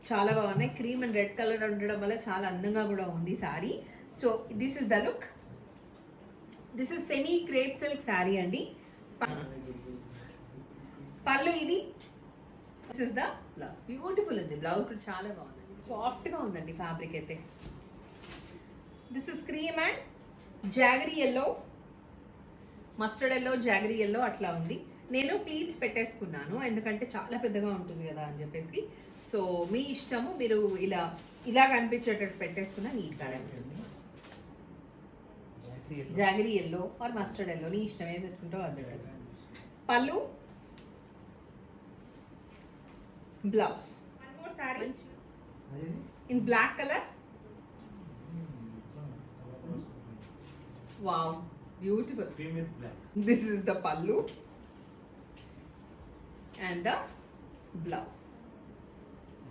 చాలా బాగున్నాయి. Cream and red colour ఉండడం వల్ల చాలా అందంగా కూడా ఉంది sorry. So this is the look. This is semi crepe silk sari అండి. పళ్ళు ఇది. This is the blouse. Beautiful ఉంది. బ్లౌజ్ కూడా చాలా బాగుంది. సాఫ్ట్ గా ఉందండి ఫ్యాబ్రిక్ అయితే. This is cream and jaggery yellow, mustard yellow, jaggery yellow అట్లా ఉంది. నేను ప్లీట్స్ పెట్టేసుకున్నాను ఎందుకంటే చాలా పెద్దగా ఉంటుంది కదా అని చెప్పేసి. సో మీ ఇష్టము, మీరు ఇలా కనిపించేటట్టు పెట్టేసుకున్నా నీట్గానే ఉంటుంది. Jaggery yellow or mustard yellow, నీ ఇష్టం ఏది పెట్టుకుంటావు అది పెట్టేసుకో. పళ్ళు, blouse. One more sari in black colour. Wow, beautiful. This is the pallu and the blouse.